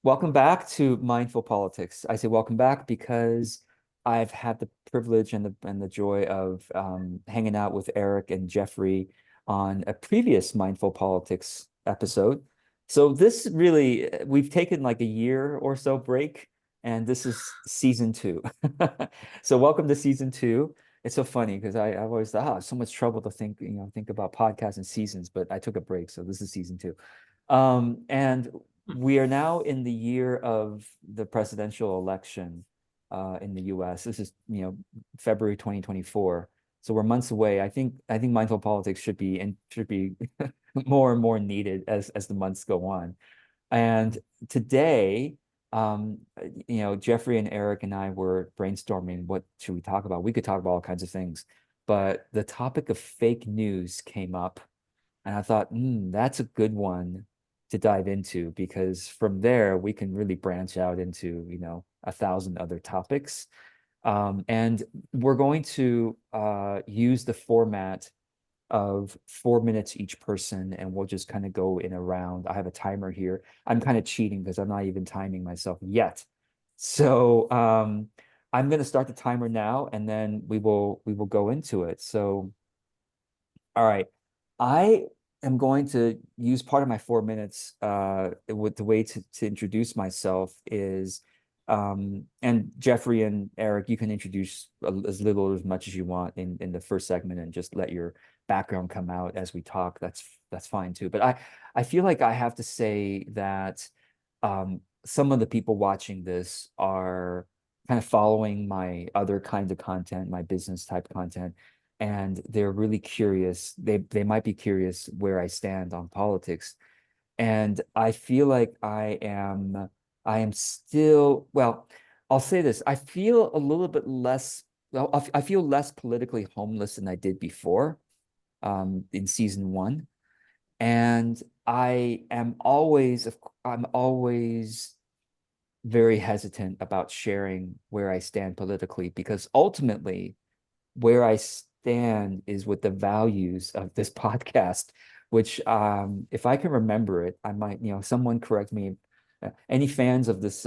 Welcome back to Mindful Politics. I say welcome back because I've had the privilege and the joy of hanging out with Eric and Jeffrey on a previous Mindful Politics episode. So this really, we've taken like a year or so break, and this is season two. So welcome to season two. It's so funny because I've always thought, oh, so much trouble to think about podcasts and seasons, but I took a break, so this is season two. And we are now in the year of the presidential election in the US. This is, February 2024. So we're months away. I think mindful politics should be more and more needed as the months go on. And today, Jeffrey and Eric and I were brainstorming what should we talk about. We could talk about all kinds of things, but the topic of fake news came up, and I thought, that's a good one to dive into because from there we can really branch out into, 1,000 other topics. And we're going to use the format of 4 minutes each person, and we'll just kind of go in a round. I have a timer here. I'm kind of cheating because I'm not even timing myself yet. So I'm going to start the timer now, and then we will go into it. So, all right. I am going to use part of my 4 minutes with the way to introduce myself is and Jeffrey and Eric, you can introduce as little or as much as you want in the first segment and just let your background come out as we talk. That's fine too. But I feel like I have to say that some of the people watching this are kind of following my other kinds of content, my business type content, and they're really curious. They might be curious where I stand on politics. And I feel like I am still, well, I'll say this. I feel a little bit less, well, I feel less politically homeless than I did before in season one. And I'm always very hesitant about sharing where I stand politically because ultimately where I stand is with the values of this podcast, which if I can remember it, I might, someone correct me. Any fans of this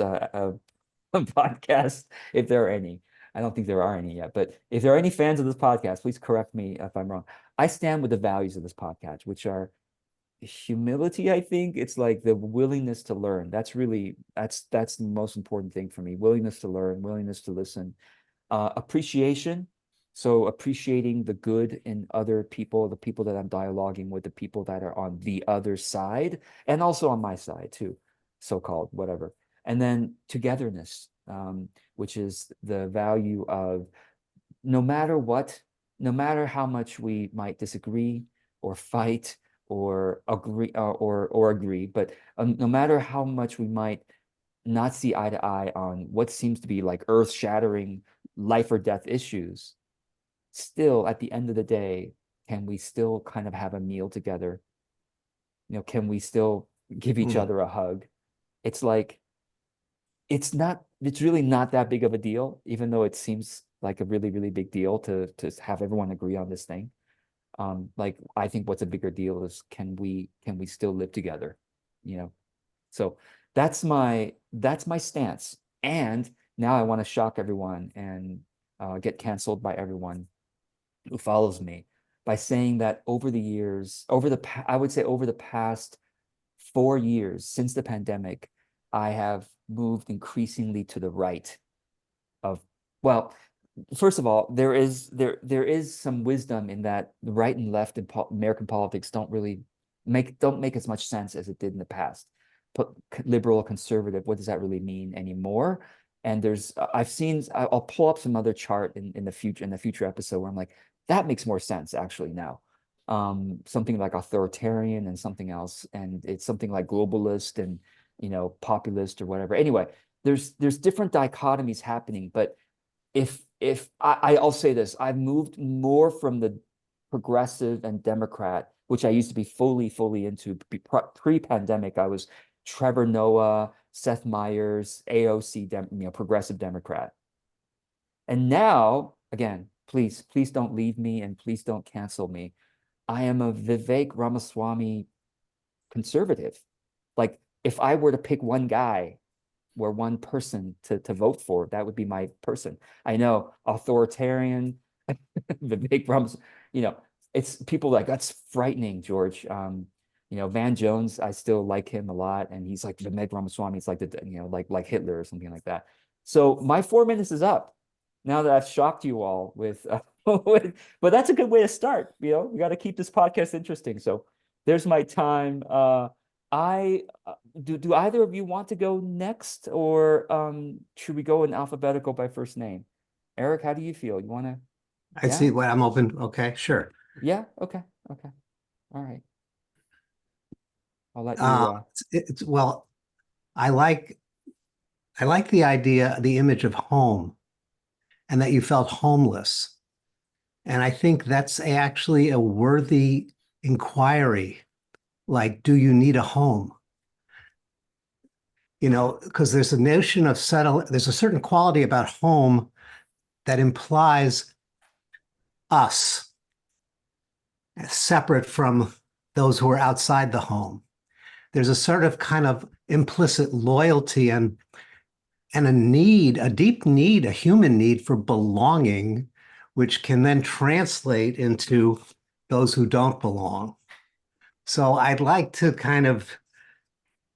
podcast, if there are any. I don't think there are any yet, but if there are any fans of this podcast, please correct me if I'm wrong. I stand with the values of this podcast, which are humility. I think it's like the willingness to learn. That's the most important thing for me. Willingness to learn, willingness to listen, appreciation. So appreciating the good in other people, the people that I'm dialoguing with, the people that are on the other side, and also on my side too, so-called whatever. And then togetherness, which is the value of no matter what, no matter how much we might disagree or fight or agree or agree, but no matter how much we might not see eye to eye on what seems to be like earth-shattering life or death issues, still at the end of the day, can we still kind of have a meal together? Can we still give each Mm. other a hug? It's like it's really not that big of a deal, even though it seems like a really, really big deal to have everyone agree on this thing. Like I think what's a bigger deal is can we still live together? You know, so that's my stance. And now I want to shock everyone and get canceled by everyone who follows me by saying that over the years, I would say over the past 4 years since the pandemic, I have moved increasingly to the right of, well, first of all, there is some wisdom in that the right and left in American politics don't make as much sense as it did in the past. But liberal, conservative, what does that really mean anymore? And I'll pull up some other chart in the future episode where I'm like, that makes more sense actually now. Something like authoritarian and something else, and it's something like globalist and populist or whatever. Anyway, there's different dichotomies happening, but if I'll say this, I've moved more from the progressive and Democrat, which I used to be fully into pre-pandemic. I was Trevor Noah, Seth Meyers, AOC, progressive Democrat. And now, again, please don't leave me and please don't cancel me. I am a Vivek Ramaswamy conservative. Like if I were to pick one guy, were one person to vote for, that would be my person. I know authoritarian, the big problems, you know, it's people like that's frightening, George. Van Jones, I still like him a lot, and he's like the Meg Ramaswamy. It's like like Hitler or something like that. So my 4 minutes is up. Now that I've shocked you all with, but that's a good way to start. We got to keep this podcast interesting. So there's my time. I do either of you want to go next, or should we go in alphabetical by first name? Eric, how do you feel? You want to? I Yeah, see what I'm open. Okay, sure. yeah, okay, okay, all right. I'll let you. Uh, well, I like I like the idea, the image of home, and that you felt homeless. And I think that's actually a worthy inquiry. Like, do you need a home? Because there's a notion of there's a certain quality about home that implies us, separate from those who are outside the home. There's a sort of kind of implicit loyalty and a need, a deep need, a human need for belonging, which can then translate into those who don't belong. So I'd like to kind of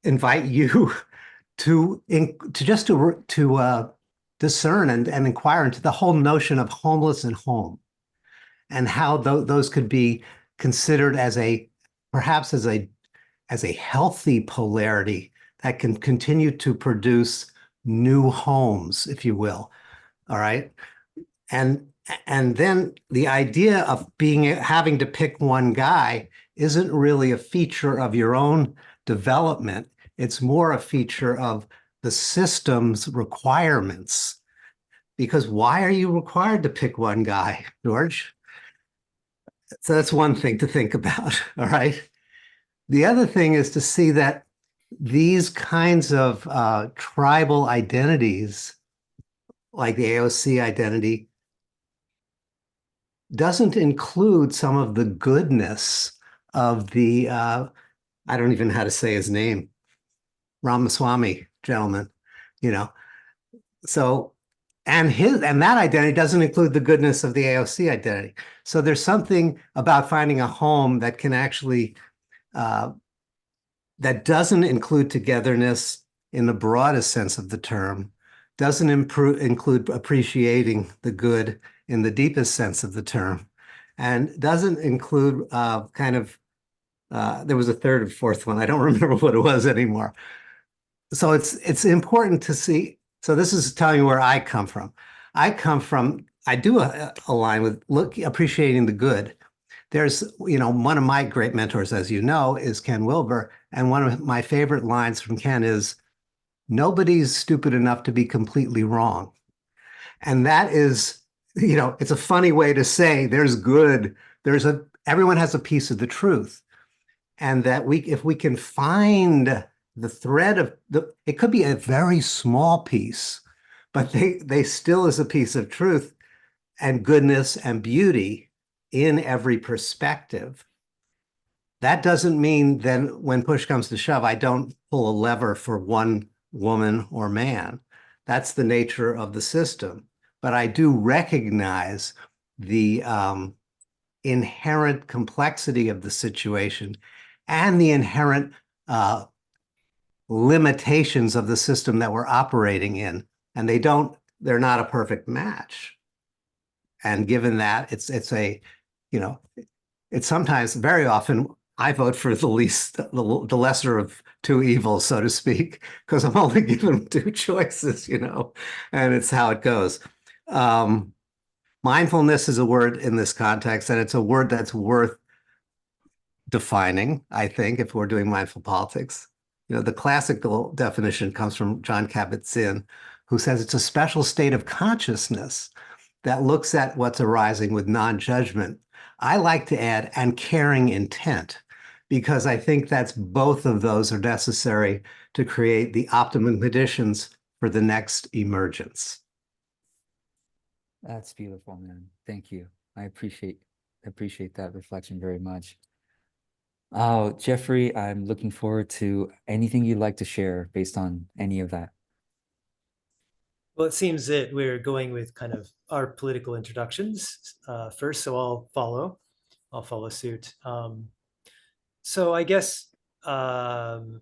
invite you to discern and inquire into the whole notion of homeless and home, and how those could be considered as a perhaps as a healthy polarity that can continue to produce new homes, if you will. All right. And and then the idea of having to pick one guy isn't really a feature of your own development. It's more a feature of the system's requirements. Because why are you required to pick one guy, George? So that's one thing to think about. All right. The other thing is to see that these kinds of tribal identities, like the AOC identity, doesn't include some of the goodness of the, I don't even know how to say his name, Ramaswamy gentleman, you know. So, and that identity doesn't include the goodness of the AOC identity. So there's something about finding a home that can actually uh, that doesn't include togetherness in the broadest sense of the term, doesn't include appreciating the good in the deepest sense of the term, and doesn't include there was a third and fourth one. I don't remember what it was anymore. So it's important to see. So this is telling you where I come from. I do align with appreciating the good. One of my great mentors, as you know, is Ken Wilber. And one of my favorite lines from Ken is, nobody's stupid enough to be completely wrong. And that is, it's a funny way to say there's good. Everyone has a piece of the truth. And that if we can find the thread it could be a very small piece, but they still is a piece of truth and goodness and beauty in every perspective. That doesn't mean then when push comes to shove, I don't pull a lever for one woman or man. That's the nature of the system. But I do recognize the inherent complexity of the situation and the inherent limitations of the system that we're operating in. And they're not a perfect match. And given that, it's sometimes, very often, I vote for the lesser of two evils, so to speak, because I'm only given two choices, and it's how it goes. Mindfulness is a word in this context, and it's a word that's worth defining, I think, if we're doing mindful politics. The classical definition comes from Jon Kabat-Zinn, who says it's a special state of consciousness that looks at what's arising with non-judgment. I like to add, and caring intent, because I think that's both of those are necessary to create the optimum conditions for the next emergence. That's beautiful, man. Thank you. I appreciate that reflection very much. Oh, Jeffrey, I'm looking forward to anything you'd like to share based on any of that. Well, it seems that we're going with kind of our political introductions first, so I'll follow suit. So I guess um,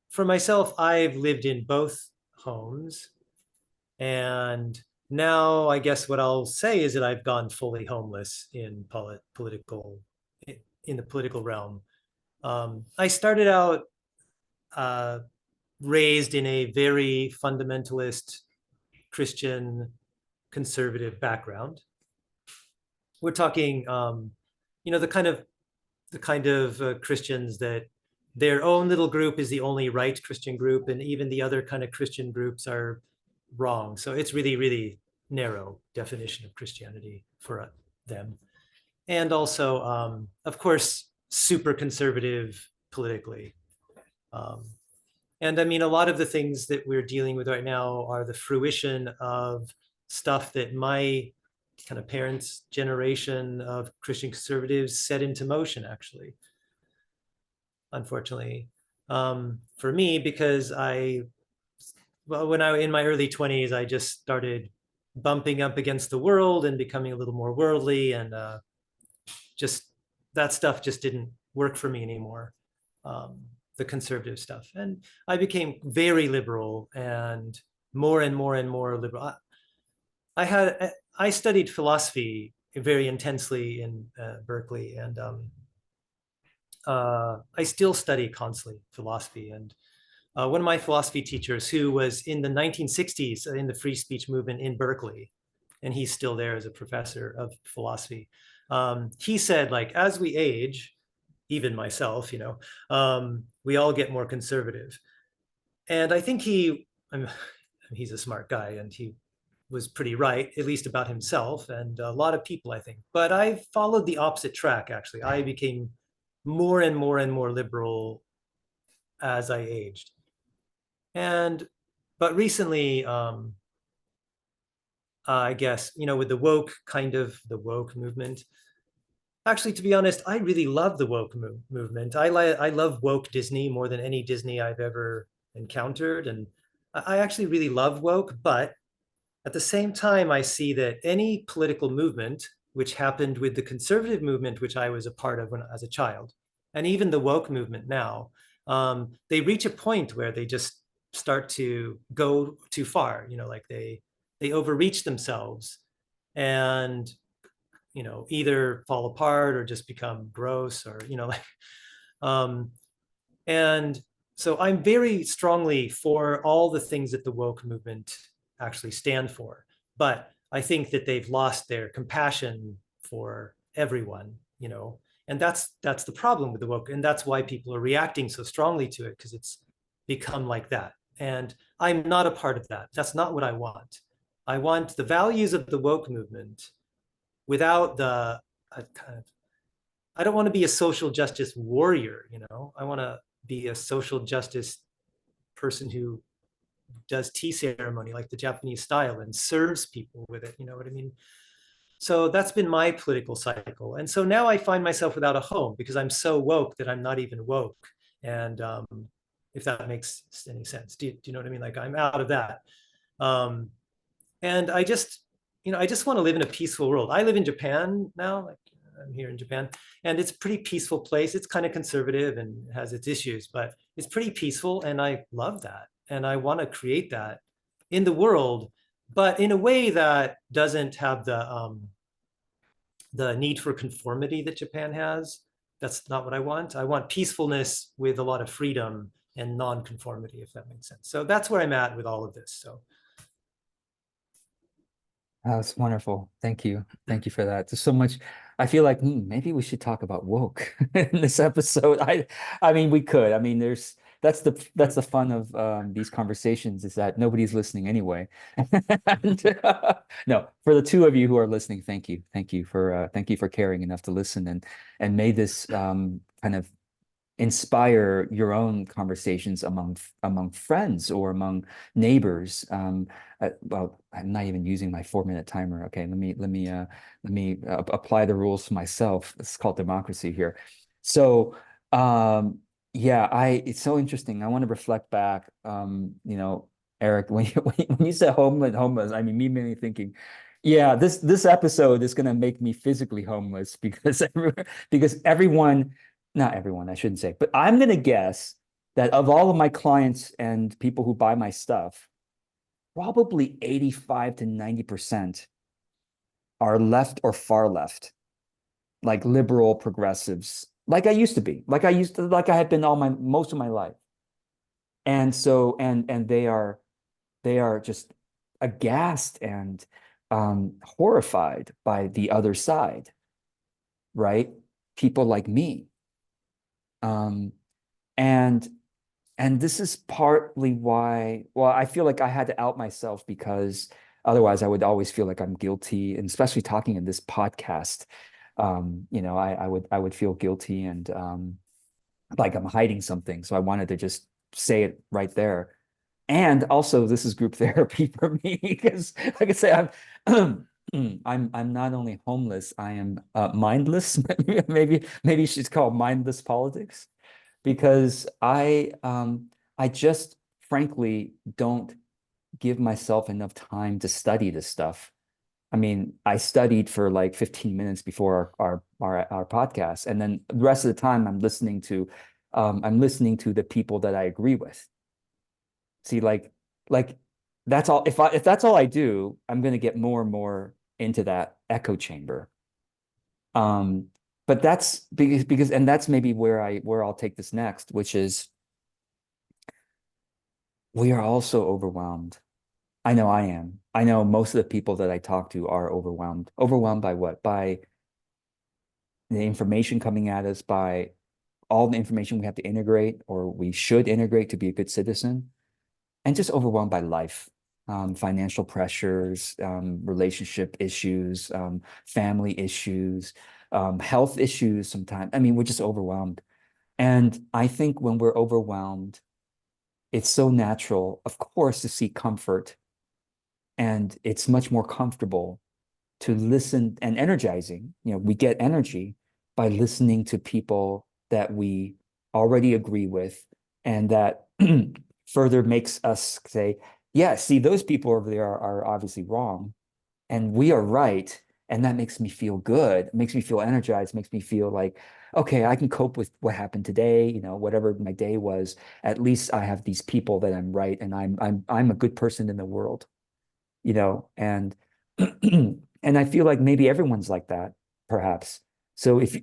for myself, I've lived in both homes, and now I guess what I'll say is that I've gone fully homeless in political in the political realm. I started out uh, raised in a very fundamentalist Christian conservative background. We're talking, the kind of Christians that their own little group is the only right Christian group, and even the other kind of Christian groups are wrong. So it's really, really narrow definition of Christianity for them. And also, of course, super conservative politically. Um, and I mean, a lot of the things that we're dealing with right now are the fruition of stuff that my kind of parents' generation of Christian conservatives set into motion, actually, unfortunately. For me, because when I in my early 20s, I just started bumping up against the world and becoming a little more worldly, and just that stuff just didn't work for me anymore. The conservative stuff, and I became very liberal and more and more liberal. I studied philosophy very intensely in Berkeley, and I still study constantly philosophy. And one of my philosophy teachers, who was in the 1960s in the free speech movement in Berkeley, and he's still there as a professor of philosophy, he said, like, as we age, even myself, we all get more conservative. And I think he's a smart guy, and he was pretty right, at least about himself and a lot of people, I think. But I followed the opposite track, actually. I became more and more and more liberal as I aged. And, but recently, I guess, with the woke movement, actually, to be honest, I really love the woke movement. I love woke Disney more than any Disney I've ever encountered. And I actually really love woke, but at the same time, I see that any political movement, which happened with the conservative movement, which I was a part of as a child, and even the woke movement now, they reach a point where they just start to go too far. Like they overreach themselves, and either fall apart or just become gross, or like um, and so I'm very strongly for all the things that the woke movement actually stand for. But I think that they've lost their compassion for everyone, and that's the problem with the woke. And that's why people are reacting so strongly to it, because it's become like that. And I'm not a part of that. That's not what I want. I want the values of the woke movement without the kind of, I don't want to be a social justice warrior, I want to be a social justice person who does tea ceremony like the Japanese style and serves people with it. You know what I mean? So that's been my political cycle. And so now I find myself without a home because I'm so woke that I'm not even woke. And if that makes any sense, do you know what I mean? Like, I'm out of that. Um, and I just want to live in a peaceful world. I live in Japan now, like I'm here in Japan, and it's a pretty peaceful place. It's kind of conservative and has its issues, but it's pretty peaceful, and I love that. And I want to create that in the world, but in a way that doesn't have the need for conformity that Japan has. That's not what I want. I want peacefulness with a lot of freedom and non-conformity, if that makes sense. So that's where I'm at with all of this. So That was wonderful. Thank you. Thank you for that. There's so much. I feel like maybe we should talk about woke in this episode. I mean, we could. I mean, that's the fun of these conversations, is that nobody's listening anyway. And, no, for the two of you who are listening, thank you for caring enough to listen, and may this kind of inspire your own conversations among friends or among neighbors. Well, I'm not even using my 4-minute timer. Okay, let me apply the rules to myself. It's called democracy here. So yeah, I it's so interesting. I want to reflect back, Eric, when you said homeless, I mean, me mainly thinking, yeah, this episode is gonna make me physically homeless because everyone, not everyone, I shouldn't say, but I'm gonna guess that of all of my clients and people who buy my stuff, probably 85 to 90% are left or far left, like liberal progressives, like I used to be, like I have been all my most of my life. And so, and they are just aghast and horrified by the other side, right? People like me. Um, and and this is partly why, well, I feel like I had to out myself because otherwise I would always feel like I'm guilty, and especially talking in this podcast, I would feel guilty and like I'm hiding something. So I wanted to just say it right there. And also, this is group therapy for me because, like I say, I'm not only homeless, I am mindless. Maybe she's called mindless politics because I just frankly don't give myself enough time to study this stuff. I mean, I studied for like 15 minutes before our podcast, and then the rest of the time I'm listening to the people that I agree with. See, like that's all. If that's all I do, I'm gonna get more and more into that echo chamber. Um, but that's because and that's maybe where I'll take this next, which is we are also overwhelmed. I know I am. I know most of the people that I talk to are overwhelmed. Overwhelmed by what? By the information coming at us, by all the information we have to integrate or we should integrate to be a good citizen, and just overwhelmed by life, financial pressures, relationship issues, family issues, health issues sometimes. I mean, we're just overwhelmed. And I think when we're overwhelmed, it's so natural, of course, to seek comfort. And it's much more comfortable to listen and energizing. You know, we get energy by listening to people that we already agree with and that further makes us say, yeah, see, those people over there are obviously wrong and we are right. And that makes me feel good, makes me feel energized, makes me feel like, okay, I can cope with what happened today, whatever my day was. At least I have these people that I'm right and I'm a good person in the world, and and I feel like maybe everyone's like that, perhaps. So if you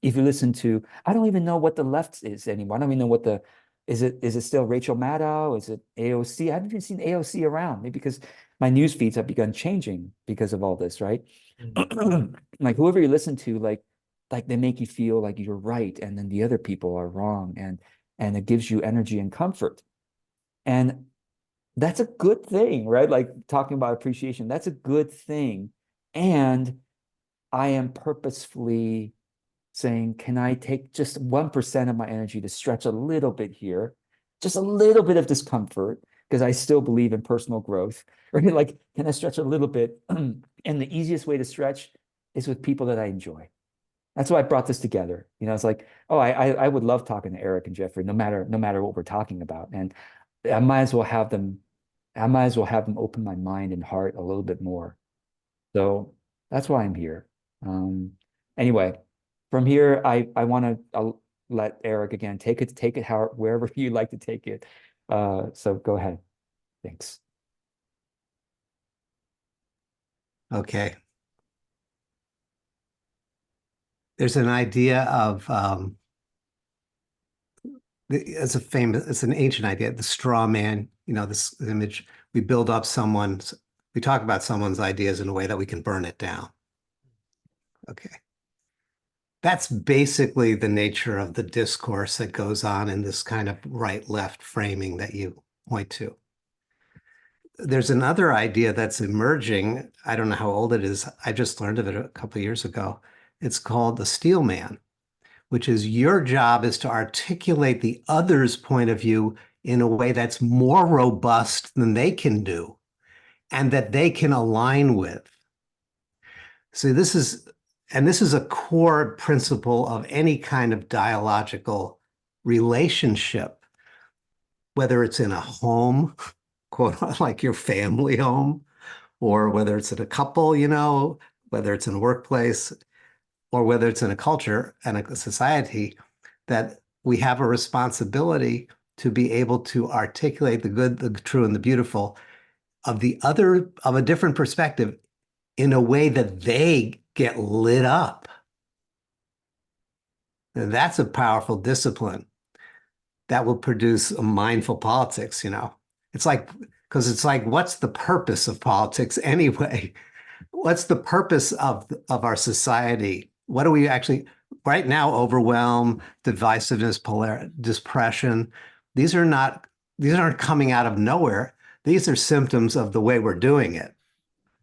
if you listen to, I don't even know what the left is anymore. I don't even know what the is it still Rachel Maddow? Is it AOC? I haven't even seen AOC around, maybe because my news feeds have begun changing because of all this, right? Mm. Like whoever you listen to, like they make you feel like you're right, and then the other people are wrong, and it gives you energy and comfort. And that's a good thing, right? Like talking about appreciation, that's a good thing. And I am purposefully saying, can I take just 1% of my energy to stretch a little bit here, just a little bit of discomfort, because I still believe in personal growth, right? Like, can I stretch a little bit? And the easiest way to stretch is with people that I enjoy. That's why I brought this together. It's like, oh, I would love talking to Eric and Jeffrey, no matter what we're talking about. And I might as well have them I might as well have them open my mind and heart a little bit more. So that's why I'm here. Um, anyway, from here, I want to I'll let Eric again take it how wherever you like to take it. So go ahead. Thanks. Okay. There's an idea of it's an ancient idea, the straw man, this image. We build up we talk about someone's ideas in a way that we can burn it down. Okay. That's basically the nature of the discourse that goes on in this kind of right-left framing that you point to. There's another idea that's emerging. I don't know how old it is. I just learned of it a couple of years ago. It's called the steel man, which is your job is to articulate the other's point of view in a way that's more robust than they can do and that they can align with. So this is a core principle of any kind of dialogical relationship, whether it's in a home, quote, like your family home, or whether it's in a couple, whether it's in a workplace, or whether it's in a culture and a society, that we have a responsibility to be able to articulate the good, the true, and the beautiful of a different perspective in a way that they get lit up. And that's a powerful discipline that will produce a mindful politics. It's like, because it's like, what's the purpose of politics anyway? What's the purpose of our society? What do we actually, right now, overwhelm, divisiveness, depression, these aren't coming out of nowhere. These are symptoms of the way we're doing it.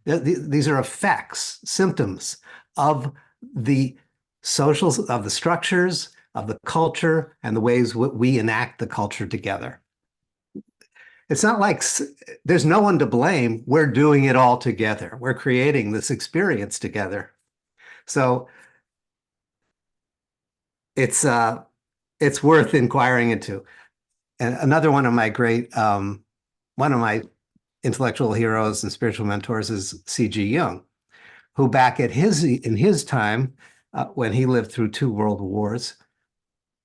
These are effects, symptoms of the of the structures, of the culture, and the ways we enact the culture together. It's not like there's no one to blame. We're doing it all together. We're creating this experience together. So it's worth inquiring into. And another one of my intellectual heroes and spiritual mentors is C.G. Jung, who back in his time, when he lived through 2 world wars,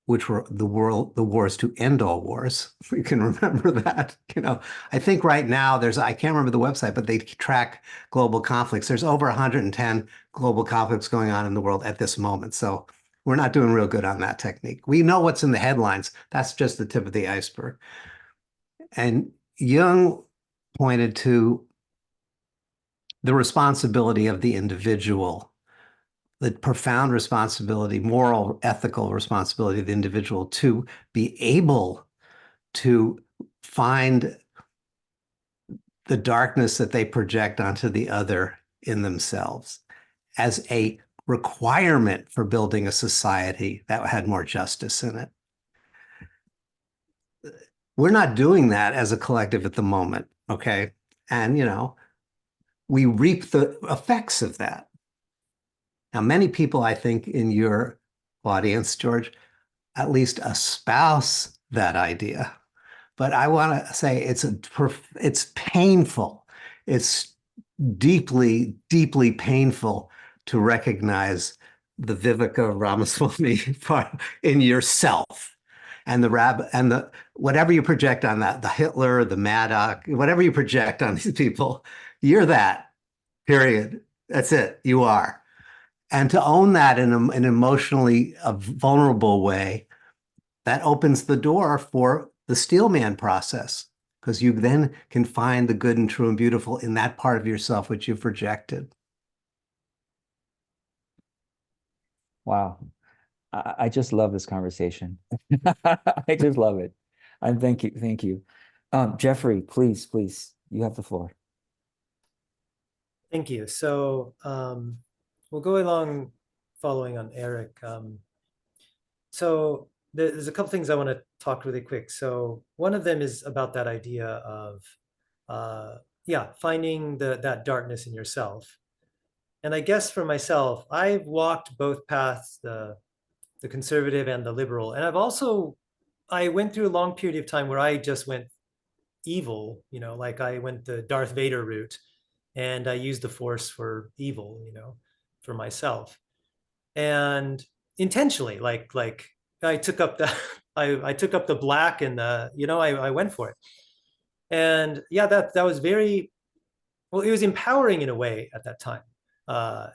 which were the wars to end all wars. We can remember that. I think right now I can't remember the website, but they track global conflicts. There's over 110 global conflicts going on in the world at this moment. So we're not doing real good on that technique. We know what's in the headlines. That's just the tip of the iceberg. And Jung pointed to the responsibility of the individual, the profound responsibility, moral, ethical responsibility of the individual to be able to find the darkness that they project onto the other in themselves as a requirement for building a society that had more justice in it. We're not doing that as a collective at the moment, okay? And, we reap the effects of that. Now, many people, I think, in your audience, George, at least espouse that idea. But I want to say it's painful. It's deeply, deeply painful to recognize the Viveka Ramaswamy part in yourself, and whatever you project on that, the Hitler, the Maddox, whatever you project on these people, you're that. Period. That's it. You are. And to own that in an emotionally vulnerable way, that opens the door for the steelman process, because you then can find the good and true and beautiful in that part of yourself which you've projected. Wow. I just love this conversation. I just love it. And thank you. Thank you. Jeffrey, please, you have the floor. Thank you. So we'll go along following on Eric. So there's a couple things I want to talk really quick. So one of them is about that idea of, finding that darkness in yourself. And I guess for myself, I've walked both paths, the conservative and the liberal. And I went through a long period of time where I just went evil, like I went the Darth Vader route, and I used the Force for evil, for myself. And intentionally, like I took up the I took up the black, and I went for it. And yeah, that was very well, it was empowering in a way at that time. uh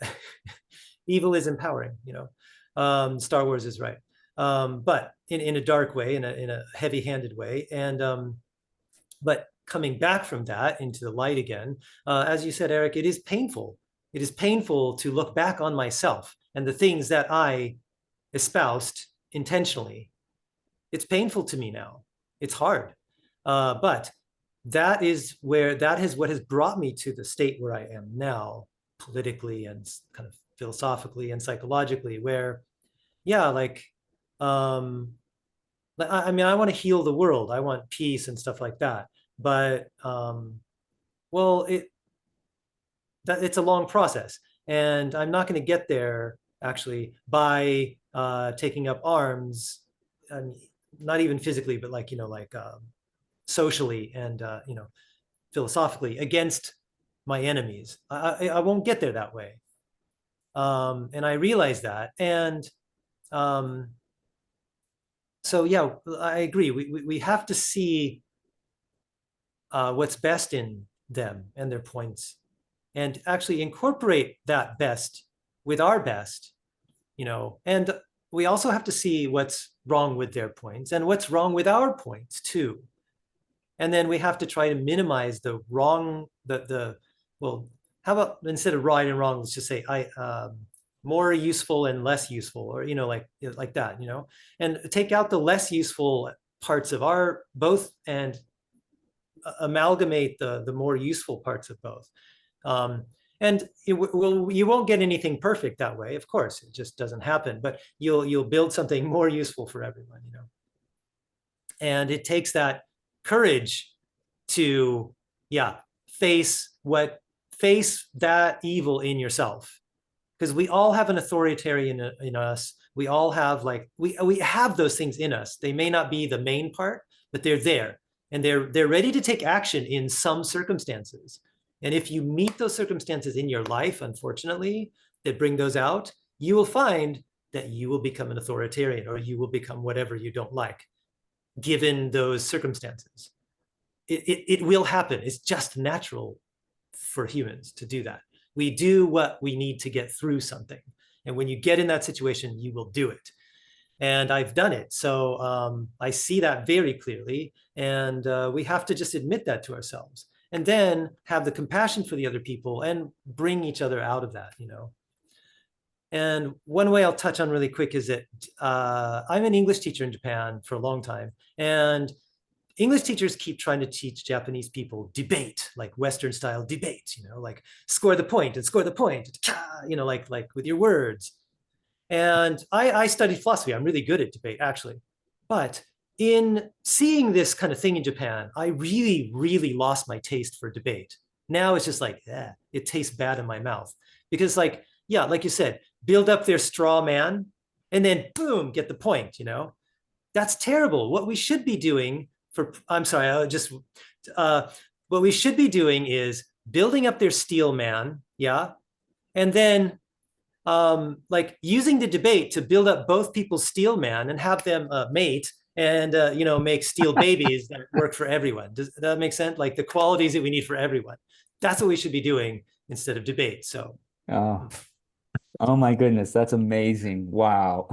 Evil is empowering, Star Wars is right. But in a dark way, in a heavy-handed way. And but coming back from that into the light again, as you said, Eric, it is painful. It is painful to look back on myself and the things that I espoused intentionally. It's painful to me now. It's hard. But that is what has brought me to the state where I am now, politically and kind of philosophically and psychologically, where, yeah, um, I mean, I want to heal the world. I want peace and stuff like that. But well, it's a long process, and I'm not going to get there actually by taking up arms. I mean, not even physically, but socially, and philosophically against my enemies. I won't get there that way. And I realize that. And so, yeah, I agree. We have to see what's best in them and their points, and actually incorporate that best with our best, and we also have to see what's wrong with their points and what's wrong with our points too. And then we have to try to minimize the wrong, well, how about instead of right and wrong, let's just say more useful and less useful, or like that, and take out the less useful parts of our both and amalgamate the more useful parts of both. And you won't get anything perfect that way, of course, it just doesn't happen, but you'll build something more useful for everyone, and it takes that courage to, yeah, face that evil in yourself, because we all have an authoritarian in us. We all have, like, we have those things in us. They may not be the main part, but they're there, and they're ready to take action in some circumstances. And if you meet those circumstances in your life, unfortunately, that bring those out, you will find that you will become an authoritarian, or you will become whatever you don't like, given those circumstances. It will happen. It's just natural for humans to do that. We do what we need to get through something. And when you get in that situation, you will do it. And I've done it. So I see that very clearly. And we have to just admit that to ourselves, and then have the compassion for the other people and bring each other out of that, And one way I'll touch on really quick is that I'm an English teacher in Japan for a long time. And English teachers keep trying to teach Japanese people debate, like Western style debate, like score the point and score the point, like with your words. And I studied philosophy. I'm really good at debate, actually. But in seeing this kind of thing in Japan, I really, really lost my taste for debate. Now it's just like, it tastes bad in my mouth. Because, like, yeah, like you said, build up their straw man and then boom, get the point, That's terrible. What we should be doing what we should be doing is building up their steel man, yeah, and then like using the debate to build up both people's steel man and have them mate and make steel babies that work for everyone. Does that make sense? Like the qualities that we need for everyone. That's what we should be doing instead of debate. So oh my goodness, that's amazing. Wow.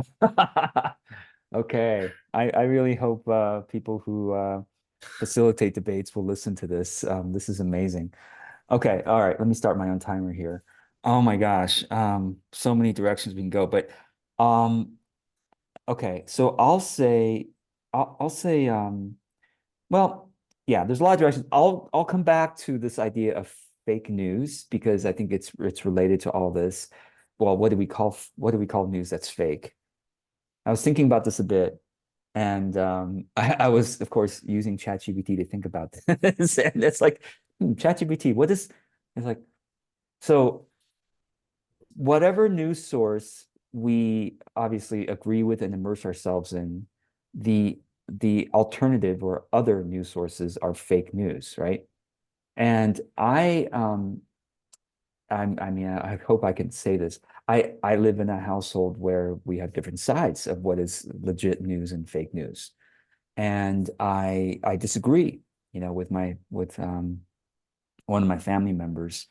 Okay. I really hope people who facilitate debates will listen to this. This is amazing. Okay, all right, let me start my own timer here. Oh my gosh, so many directions we can go, but um, okay, so I'll say well, yeah, there's a lot of directions. I'll come back to this idea of fake news because I think it's related to all this. Well, what do we call news that's fake? I was thinking about this a bit, and I was, of course, using ChatGPT to think about this. And it's like, ChatGPT, what is it's like, so whatever news source we obviously agree with and immerse ourselves in, the alternative or other news sources are fake news, right? And I mean, I hope I can say this. I live in a household where we have different sides of what is legit news and fake news. And I disagree, with one of my family members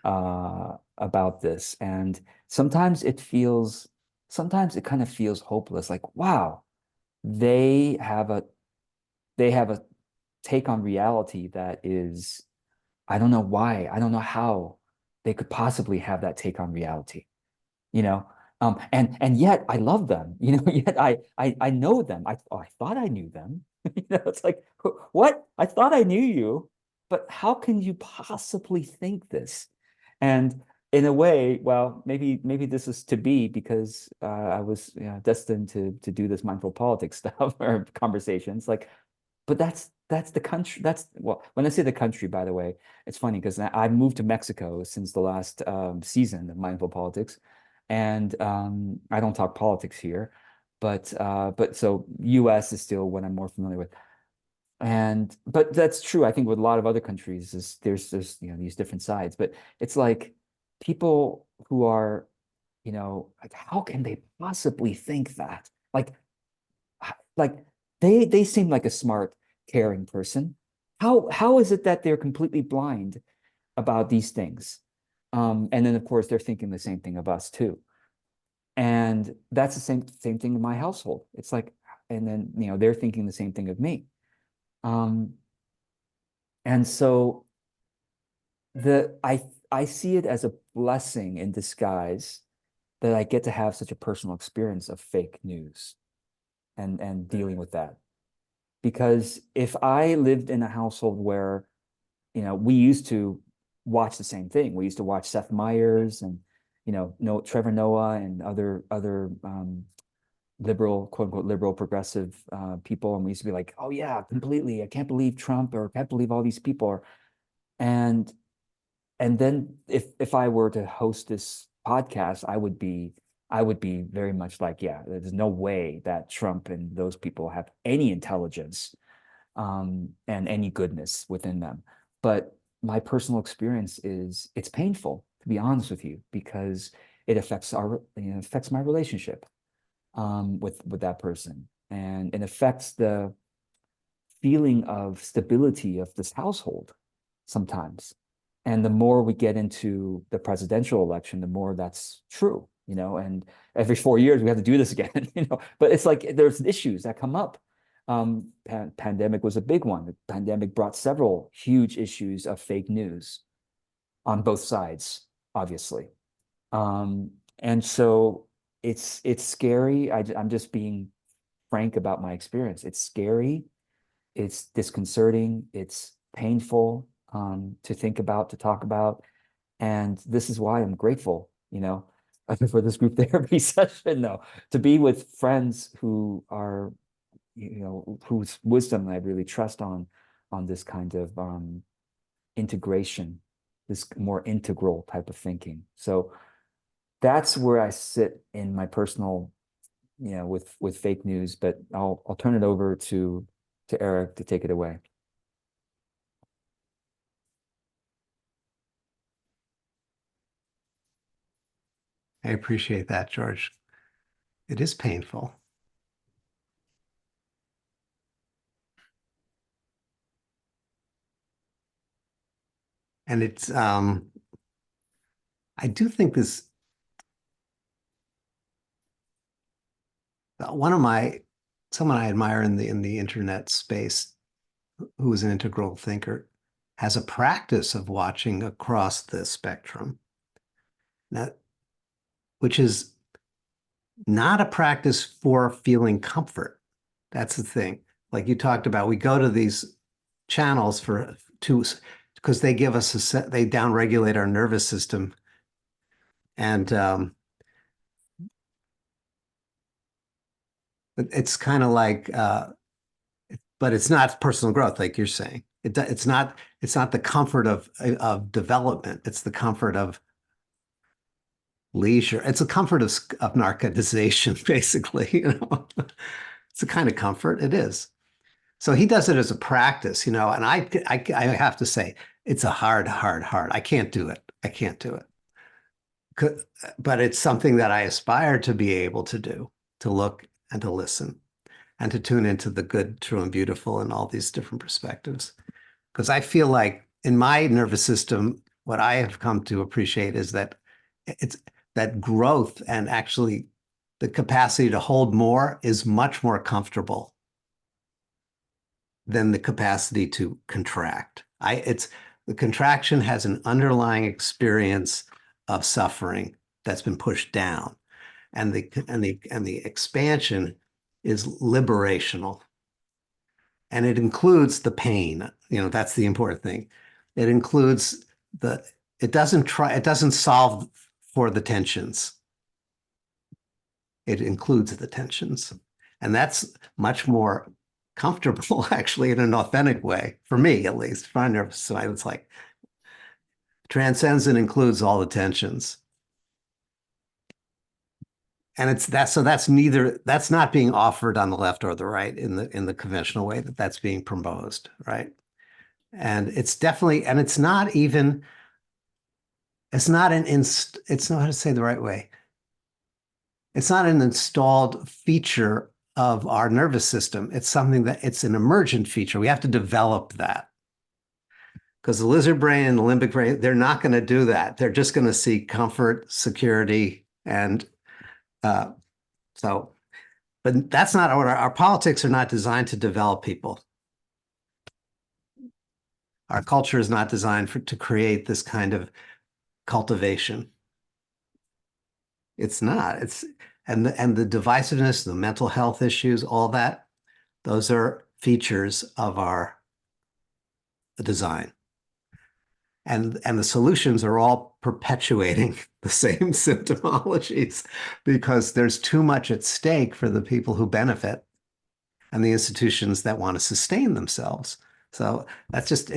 about this. And sometimes it kind of feels hopeless, like, wow, they have a they have a take on reality that is, I don't know why, I don't know how they could possibly have that take on reality, you know. And yet I love them, yet I know them. I thought I knew them. It's like, what? I thought I knew you, but how can you possibly think this? And in a way, well, maybe this is to be because I was, destined to do this mindful politics stuff or conversations. Like, but that's the country. That's, well, when I say the country, by the way, it's funny because I moved to Mexico since the last season of Mindful Politics, and I don't talk politics here, but so U.S. is still what I'm more familiar with. But that's true. I think with a lot of other countries is there's these different sides, but it's like people who are, like how can they possibly think that? Like they seem like a smart, caring person. How is it that they're completely blind about these things? And then of course they're thinking the same thing of us too. And that's the same thing in my household. It's like, and then they're thinking the same thing of me. Um, and so I see it as a blessing in disguise that I get to have such a personal experience of fake news and dealing with that. Because if I lived in a household where, we used to watch the same thing. We used to watch Seth Meyers and, no Trevor Noah and other liberal, quote unquote, liberal progressive people. And we used to be like, oh yeah, completely. I can't believe Trump or I can't believe all these people are. And and then if I were to host this podcast, I would be very much like, yeah, there's no way that Trump and those people have any intelligence and any goodness within them. But my personal experience is it's painful, to be honest with you, because it affects my relationship with that person, and it affects the feeling of stability of this household sometimes. And the more we get into the presidential election, the more that's true, and every 4 years we have to do this again, but it's like there's issues that come up. Pandemic was a big one. The pandemic brought several huge issues of fake news on both sides, obviously. And so it's scary. I'm just being frank about my experience. It's scary, it's disconcerting, it's painful to think about, to talk about. And this is why I'm grateful, for this group therapy session, though, to be with friends who are, whose wisdom I really trust on this kind of integration, this more integral type of thinking. So that's where I sit in my personal, with fake news. But I'll turn it over to Eric to take it away. I appreciate that, George. It is painful. And I do think someone I admire in the internet space, who is an integral thinker, has a practice of watching across the spectrum. Now, which is not a practice for feeling comfort. That's the thing. Like you talked about, we go to these channels because they give us they downregulate our nervous system. And it's kind of like, but it's not personal growth, like you're saying. It's not the comfort of development. It's the comfort of leisure. It's a comfort of narcotization, basically. It's a kind of comfort. It is. So he does it as a practice, and I have to say, it's a hard. I can't do it. I can't do it. But it's something that I aspire to be able to do, to look and to listen and to tune into the good, true, and beautiful in all these different perspectives. Because I feel like in my nervous system, what I have come to appreciate is that it's that growth and actually the capacity to hold more is much more comfortable than the capacity to contract. The contraction has an underlying experience of suffering that's been pushed down, and the expansion is liberational, and it includes the pain. That's the important thing. It includes it doesn't solve for the tensions. It includes the tensions, and that's much more comfortable, actually, in an authentic way, for me at least. For my nervous side, it's like transcends and includes all the tensions. And that's not being offered on the left or the right in the conventional way that that's being proposed, right? And it's definitely, and it's not even, it's not it's not how to say the right way. It's not an installed feature of our nervous system. It's something that it's an emergent feature. We have to develop that. Because the lizard brain and the limbic brain, they're not going to do that. They're just going to seek comfort, security, and uh, so, but that's not our politics are not designed to develop people. Our culture is not designed to create this kind of cultivation. It's not. And the divisiveness, the mental health issues, all that, those are features of our design. And the solutions are all perpetuating the same symptomologies because there's too much at stake for the people who benefit and the institutions that want to sustain themselves. So that's just,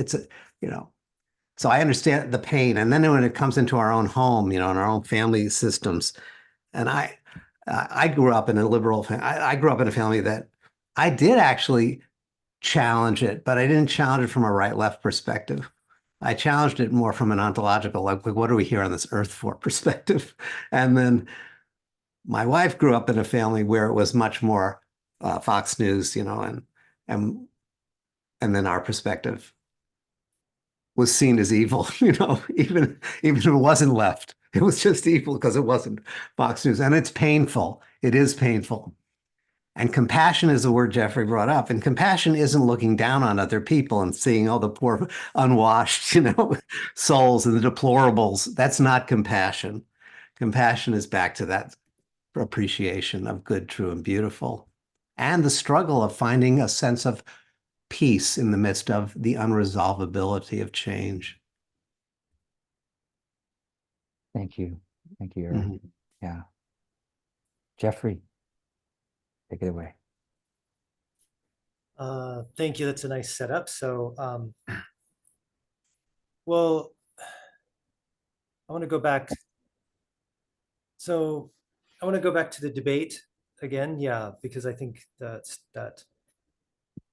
so I understand the pain. And then when it comes into our own home, in our own family systems, and I grew up in a liberal family. I grew up in a family that I did actually challenge it, but I didn't challenge it from a right-left perspective. I challenged it more from an ontological, like, what are we here on this earth for perspective? And then my wife grew up in a family where it was much more Fox News, and then our perspective was seen as evil, even if it wasn't left. It was just evil because it wasn't Fox News. And it's painful. It is painful. And compassion is the word Jeffrey brought up. And compassion isn't looking down on other people and seeing all the poor unwashed, souls and the deplorables. That's not compassion. Compassion is back to that appreciation of good, true, and beautiful. And the struggle of finding a sense of peace in the midst of the unresolvability of change. Thank you. Thank you, Eric. Mhm. Yeah. Jeffrey, take it away. Thank you. That's a nice setup. So, well, I want to go back. So I want to go back to the debate again. Yeah, because I think that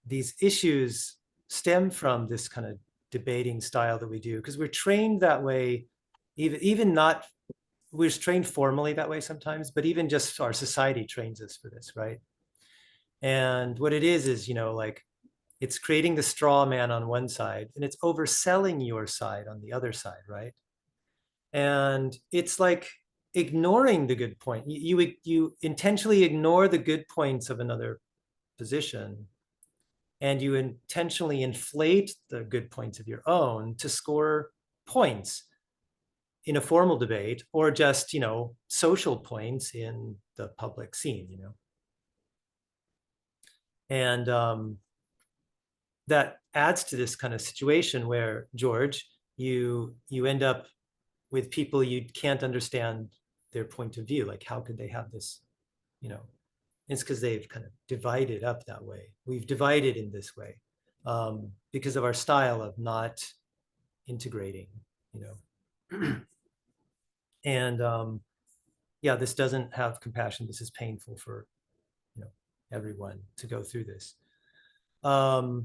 these issues stem from this kind of debating style that we do, because we're trained that way, even not, we're trained formally that way sometimes, but even just our society trains us for this, right? And what it is, like, it's creating the straw man on one side and it's overselling your side on the other side, right? And it's like ignoring the good point. You intentionally ignore the good points of another position, and you intentionally inflate the good points of your own to score points in a formal debate, or just, social points in the public scene, And that adds to this kind of situation where, George, you end up with people you can't understand their point of view. Like, how could they have this, It's because they've kind of divided up that way. We've divided in this way because of our style of not integrating, and yeah, this doesn't have compassion. This is painful for, everyone to go through this. I'd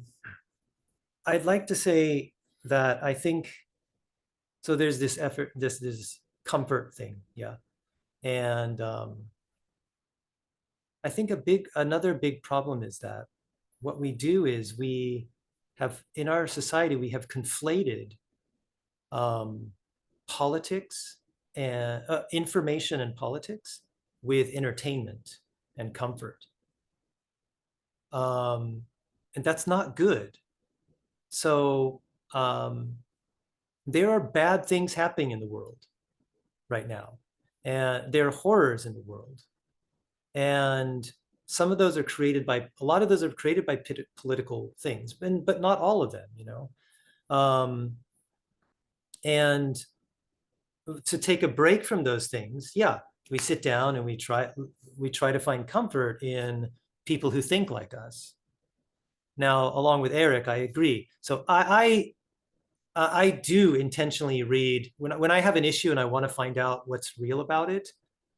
like to say that I think, so there's this effort, this comfort thing, yeah. And I think another big problem is that what we do is we have, in our society, we have conflated politics and information and politics with entertainment and comfort. And that's not good. So there are bad things happening in the world right now, and there are horrors in the world. And some of those are created by, a lot of those are created by political things, but not all of them, and to take a break from those things, yeah, we sit down and we try to find comfort in people who think like us. Now, along with Eric, I agree. So I do intentionally read when I have an issue and I want to find out what's real about it.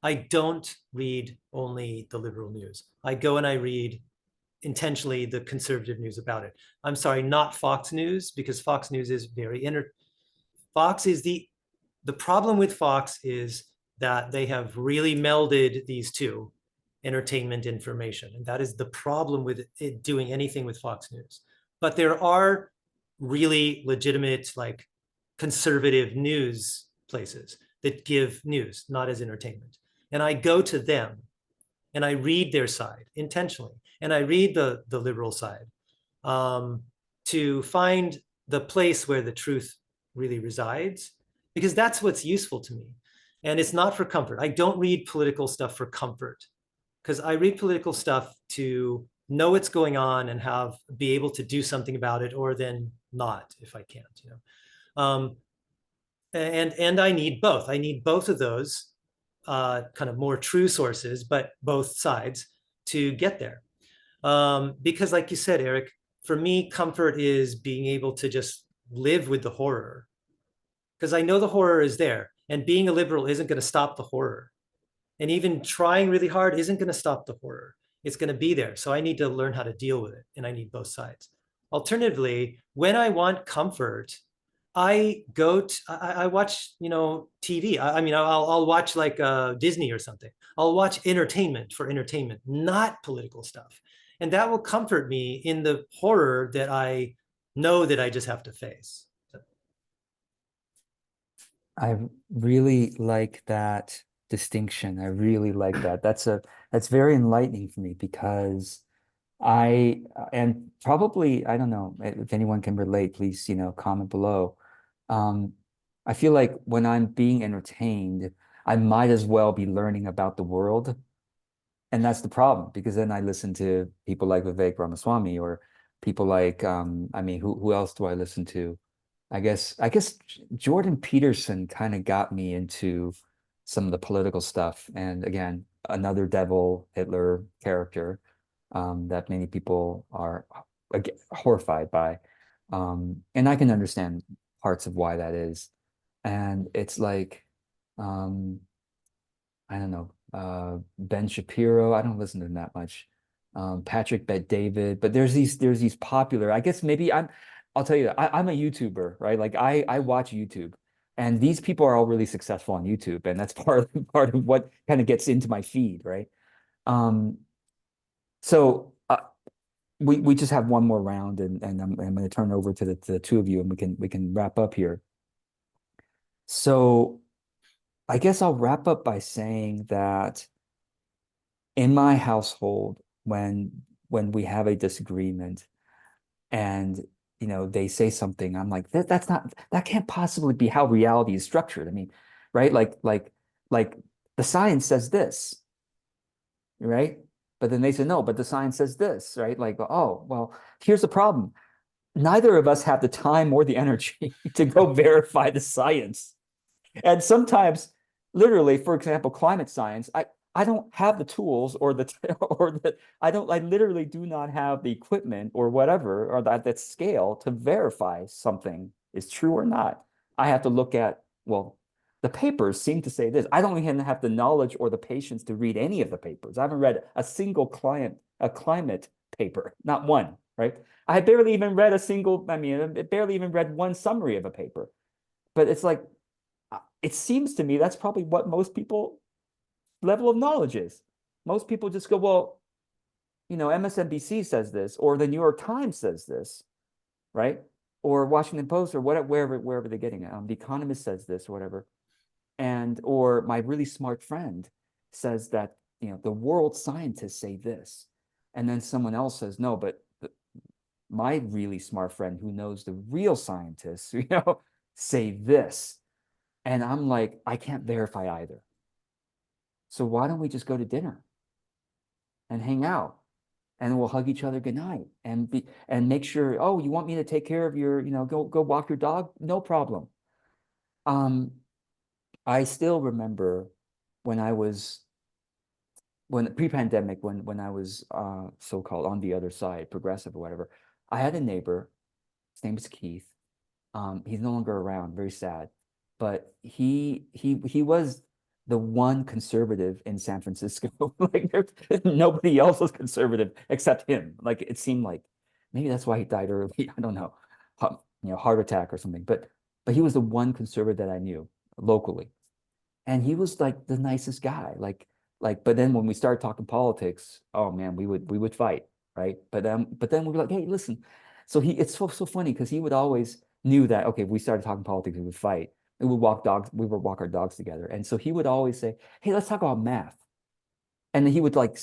I don't read only the liberal news. I go and I read intentionally the conservative news about it. I'm sorry, not Fox News, because Fox News is very Fox is the problem with Fox is that they have really melded these two, entertainment, information, and that is the problem with it doing anything with Fox News. But there are really legitimate, like, conservative news places that give news, not as entertainment. And I go to them and I read their side intentionally, and I read the liberal side, um, to find the place where the truth really resides, because that's what's useful to me. And it's not for comfort. I don't read political stuff for comfort, because I read political stuff to know what's going on and be able to do something about it, or then not if I can't, you know. And I need both. I need both of those, kind of more true sources, but both sides to get there. Because, like you said, Eric, for me, comfort is being able to just live with the horror, because I know the horror is there, and being a liberal isn't going to stop the horror, and even trying really hard isn't going to stop the horror. It's going to be there. So I need to learn how to deal with it, and I need both sides. Alternatively, when I want comfort, I watch, TV. I mean, I'll watch, like, Disney or something. I'll watch entertainment for entertainment, not political stuff. And that will comfort me in the horror that I know that I just have to face. I really like that distinction. I really like that. That's very enlightening for me because and probably, I don't know if anyone can relate, please, comment below. Um, I feel like when I'm being entertained, I might as well be learning about the world. And that's the problem, because then I listen to people like Vivek Ramaswamy, or people like, I mean, who else do I listen to? I guess Jordan Peterson kind of got me into some of the political stuff. And again, another devil Hitler character, that many people are horrified by. And I can understand parts of why that is. And it's like, um, I don't know, Ben Shapiro. I don't listen to him that much. Patrick Bet David, but there's these popular. I guess maybe I'll tell you that I'm a YouTuber, right? Like I watch YouTube, and these people are all really successful on YouTube, and that's part of what kind of gets into my feed, right? Um, so we just have one more round, and I'm going to turn it over to the two of you, and we can wrap up here. So I guess I'll wrap up by saying that in my household, when we have a disagreement, and they say something, I'm like, that can't possibly be how reality is structured. I mean, right? Like the science says this, right? But then they say, no, but the science says this, right? Like, oh, well, here's the problem. Neither of us have the time or the energy to go verify the science. And sometimes, literally, for example, climate science, I don't have the tools, or the I literally do not have the equipment or whatever, or that scale to verify something is true or not. I have to look at, well, the papers seem to say this. I don't even have the knowledge or the patience to read any of the papers. I haven't read a single climate paper, not one, right? I barely even read I mean, I barely even read one summary of a paper. But it's like, it seems to me that's probably what most people level of knowledge is. Most people just go, well, MSNBC says this, or the New York Times says this, right? Or Washington Post, or whatever, wherever they're getting it. The Economist says this, or whatever. Or my really smart friend says that, the world scientists say this. And then someone else says, no, but my really smart friend who knows the real scientists, say this. And I'm like, I can't verify either. So why don't we just go to dinner and hang out, and we'll hug each other goodnight, and make sure, oh, you want me to take care of your, go walk your dog? No problem. Um, I still remember when I was when pre-pandemic, when I was so-called on the other side, progressive or whatever, I had a neighbor, his name was Keith. He's no longer around, very sad. But he was the one conservative in San Francisco. Like nobody else was conservative except him. Like it seemed like maybe that's why he died early. I don't know, heart attack or something. But he was the one conservative that I knew locally, and he was like the nicest guy. But then when we started talking politics, oh man, we would fight, right? But then we were like, hey, listen. So it's so funny because he would always knew that okay, if we started talking politics, we would fight. We would walk our dogs together. And so he would always say, hey, let's talk about math. And then he would like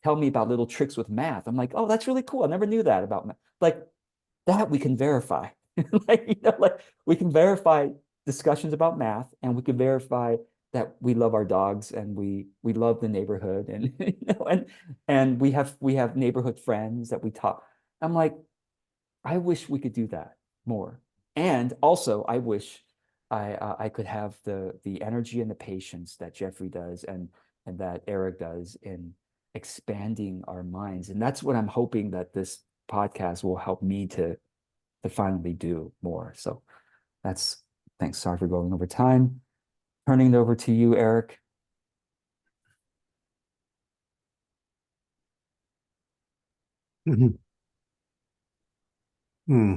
tell me about little tricks with math. I'm like, oh, that's really cool. I never knew that about math. Like that we can verify. Like we can verify discussions about math, and we can verify that we love our dogs and we love the neighborhood, and and we have neighborhood friends that we talk. I'm like, I wish we could do that more. And also, I wish I could have the energy and the patience that Jeffrey does and that Eric does in expanding our minds. And that's what I'm hoping that this podcast will help me to finally do more. So that's thanks. Sorry for going over time. Turning it over to you, Eric. Mhm. Hmm.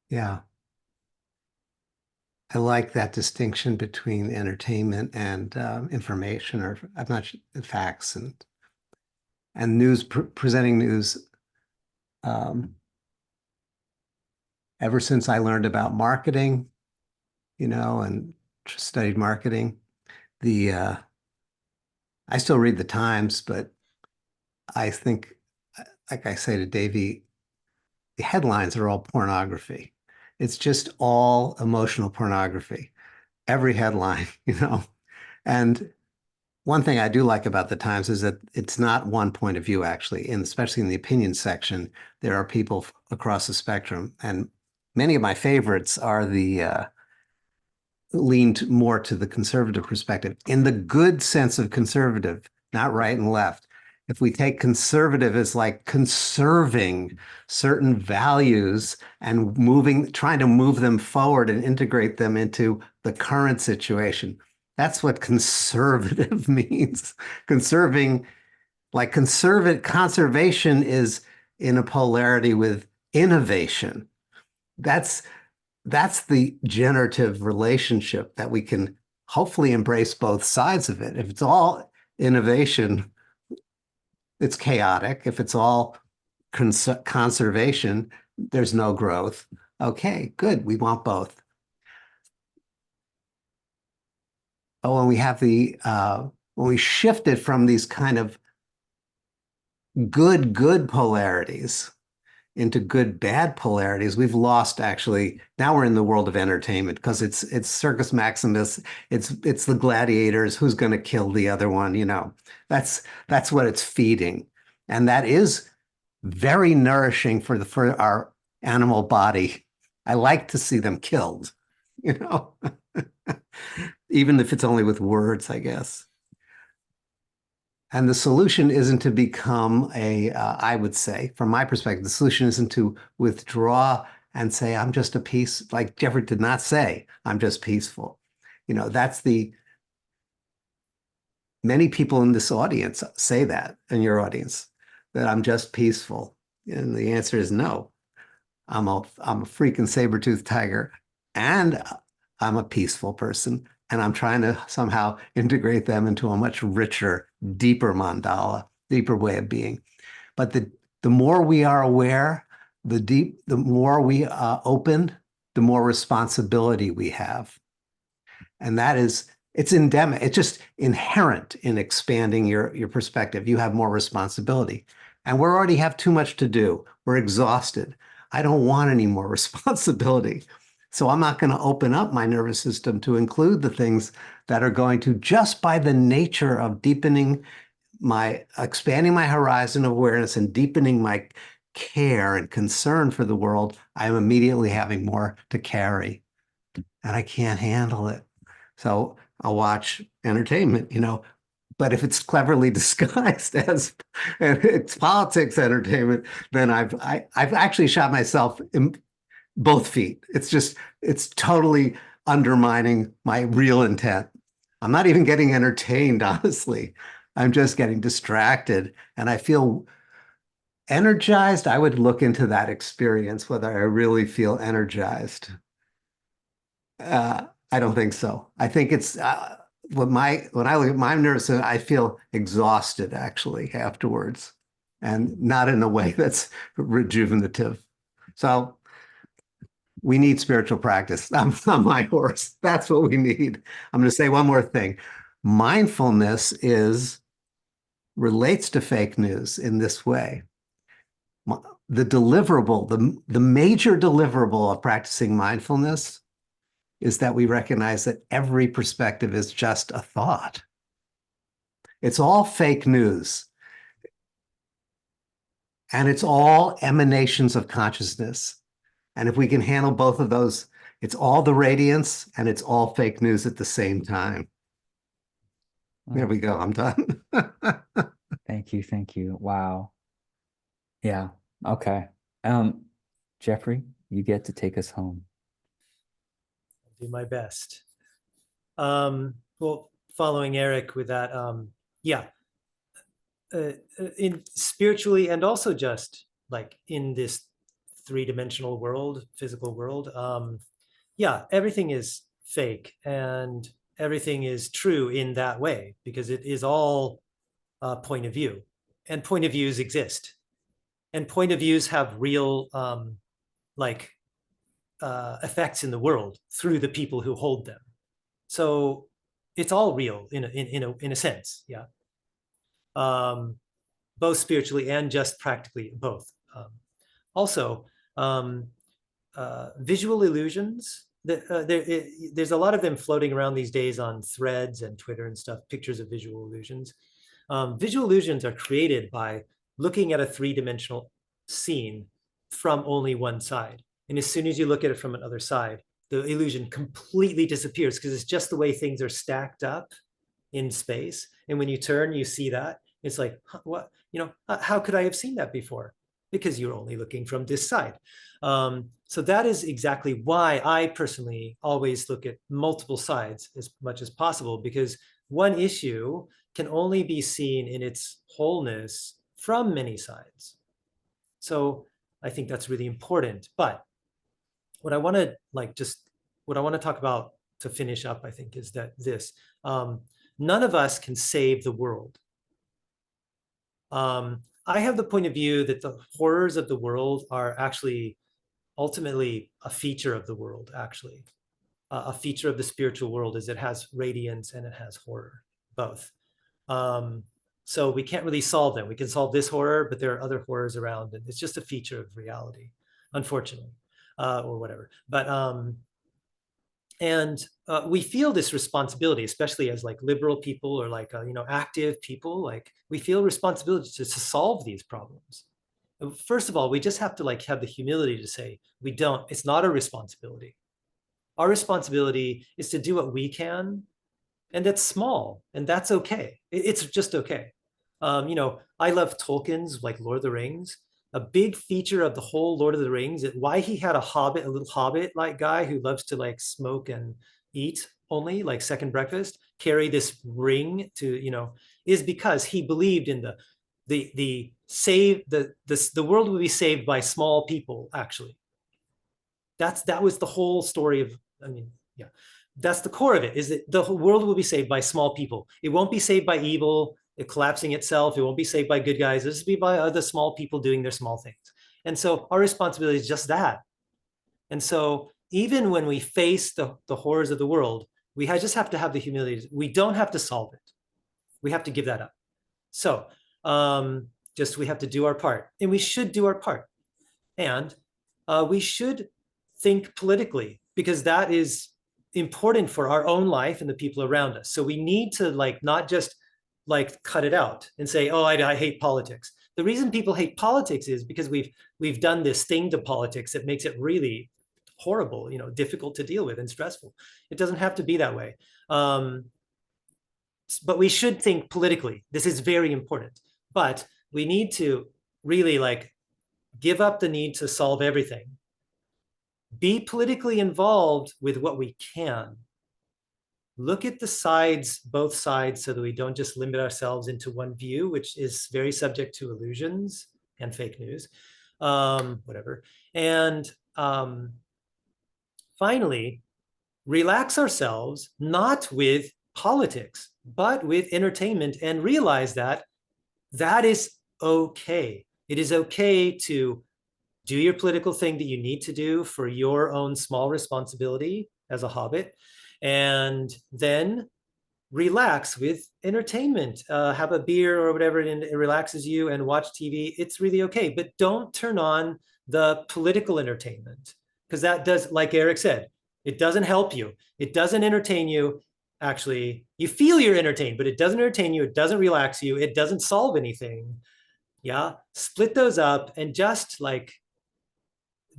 Yeah. I like that distinction between entertainment and information, or I'm not sure, facts and news, presenting news. Um, Ever since I learned about marketing, and studied marketing, the I still read the Times, but I think, like I say to Davey, the headlines are all pornography. It's just all emotional pornography. Every headline, And one thing I do like about the Times is that it's not one point of view, actually, and especially in the opinion section, there are people across the spectrum. And many of my favorites are the leaned more to the conservative perspective, in the good sense of conservative, not right and left. If we take conservative as like conserving certain values and trying to move them forward and integrate them into the current situation, that's what conservative means. Conserving, like conservation is in a polarity with innovation. That's that's the generative relationship that we can hopefully embrace both sides of it. If it's all innovation, it's chaotic. If it's all conservation, there's no growth. Okay, good. We want both. But when we shifted from these kind of good polarities into good bad polarities, we've lost actually. Now we're in the world of entertainment because it's Circus Maximus, it's the gladiators, who's going to kill the other one. That's what it's feeding. And that is very nourishing for our animal body. I like to see them killed, you know, even if it's only with words, I guess. And the solution isn't to become I would say, from my perspective, the solution isn't to withdraw and say, I'm just a peace, like Jeffrey did not say, I'm just peaceful. Many people in this audience say that, in your audience, that I'm just peaceful. And the answer is no. I'm a freaking saber-toothed tiger, and I'm a peaceful person. And I'm trying to somehow integrate them into a much richer, deeper mandala, deeper way of being. But the more we are aware, the more we open, the more responsibility we have. And it's endemic. It's just inherent in expanding your perspective. You have more responsibility. And we already have too much to do. We're exhausted. I don't want any more responsibility. So I'm not going to open up my nervous system to include the things that are going to, just by the nature of expanding my horizon of awareness and deepening my care and concern for the world, I'm immediately having more to carry. And I can't handle it. So I'll watch entertainment, But if it's cleverly disguised as and it's politics entertainment, then I've actually shot myself in both feet. It's totally undermining my real intent. I'm not even getting entertained, honestly. I'm just getting distracted, and I feel energized. I would look into that experience, whether I really feel energized. I don't think so. I think it's when I look at my nervous system, I feel exhausted actually afterwards, and not in a way that's rejuvenative. So we need spiritual practice. I'm on my horse. That's what we need. I'm going to say one more thing. Mindfulness is relates to fake news in this way. The deliverable, the major deliverable of practicing mindfulness is that we recognize that every perspective is just a thought. It's all fake news. And it's all emanations of consciousness. And if we can handle both of those, it's all the radiance and it's all fake news at the same time. There we go. I'm done. Thank you. Thank you. Wow. Yeah. Okay. Jeffrey, you get to take us home. Do my best. Well, following Eric with that, yeah, in spiritually and also just like in this three-dimensional world, physical world, yeah, everything is fake and everything is true in that way because it is all point of view, and point of views exist, and point of views have real like effects in the world through the people who hold them. So it's all real in a sense, yeah. Both spiritually and just practically both. Also, visual illusions. There's a lot of them floating around these days on threads and Twitter and stuff, pictures of visual illusions. Visual illusions are created by looking at a three-dimensional scene from only one side. And as soon as you look at it from another side, the illusion completely disappears because it's just the way things are stacked up in space. And when you turn, you see that. It's like, what, how could I have seen that before? Because you're only looking from this side. So that is exactly why I personally always look at multiple sides as much as possible, because one issue can only be seen in its wholeness from many sides. So I think that's really important. But what I want to talk about to finish up, I think, is that none of us can save the world. I have the point of view that the horrors of the world are actually ultimately a feature of the world, actually. A feature of the spiritual world is it has radiance and it has horror, both. So we can't really solve them. We can solve this horror, but there are other horrors around, and it's just a feature of reality, unfortunately, or whatever. But we feel this responsibility, especially as like liberal people or like active people. Like we feel responsibility to solve these problems. First of all, we just have to like have the humility to say we don't. It's not a responsibility. Our responsibility is to do what we can, and that's small, and that's okay. It's just okay. I love Tolkien's like Lord of the Rings. A big feature of the whole Lord of the Rings, why he had a little hobbit like guy who loves to like smoke and eat only, like second breakfast, carry this ring to, is because he believed in the world will be saved by small people, actually. That was the whole story of, yeah, that's the core of it, is that the world will be saved by small people. It won't be saved by evil, collapsing itself. It won't be saved by good guys. This will be by other small people doing their small things. And so our responsibility is just that. And so even when we face the horrors of the world, we just have to have the humility. We don't have to solve it. We have to give that up. So we have to do our part, and we should do our part. And we should think politically, because that is important for our own life and the people around us. So we need to like not just like cut it out and say, oh, I hate politics. The reason people hate politics is because we've done this thing to politics that makes it really horrible, difficult to deal with and stressful. It doesn't have to be that way. but we should think politically. This is very important, but we need to really like give up the need to solve everything. Be politically involved with what we can. Look at the sides, both sides, so that we don't just limit ourselves into one view, which is very subject to illusions and fake news, whatever. And finally, relax ourselves, not with politics, but with entertainment, and realize that that is okay. It is okay to do your political thing that you need to do for your own small responsibility as a hobbit, and then relax with entertainment. Have a beer or whatever, and it relaxes you, and watch TV. It's really okay, but don't turn on the political entertainment, because that does, like Eric said, it doesn't help you. It doesn't entertain you. Actually, you feel you're entertained, but it doesn't entertain you. It doesn't relax you. It doesn't solve anything. Yeah, split those up and just like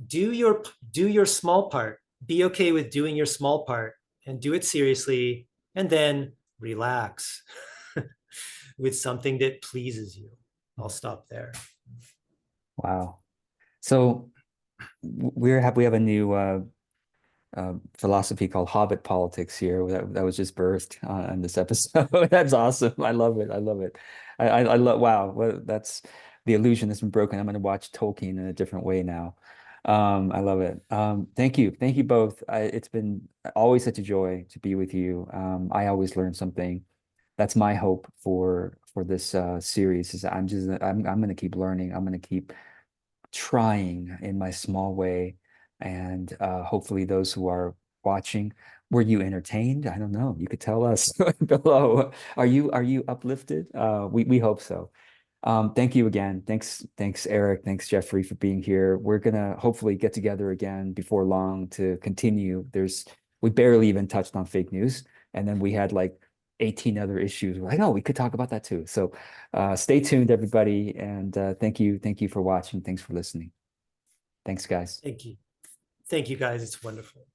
do your small part. Be okay with doing your small part and do it seriously, and then relax with something that pleases you. I'll stop there. Wow. So we have a new philosophy called Hobbit politics here that was just birthed on this episode. That's awesome. I love it. I love it. I love, wow. Well, that's the illusion that's been broken. I'm going to watch Tolkien in a different way now. I love it. Thank you. Thank you both. It's been always such a joy to be with you. I always learn something. That's my hope for this series is I'm going to keep learning. I'm going to keep trying in my small way. And hopefully those who are watching, were you entertained? I don't know. You could tell us below. Are you uplifted? We hope so. Thank you again. Thanks, Eric. Thanks, Jeffrey, for being here. We're gonna hopefully get together again before long to continue. We barely even touched on fake news, and then we had like 18 other issues. We're like, oh, we could talk about that too. So stay tuned, everybody, and thank you for watching. Thanks for listening. Thanks, guys. Thank you. Thank you, guys. It's wonderful.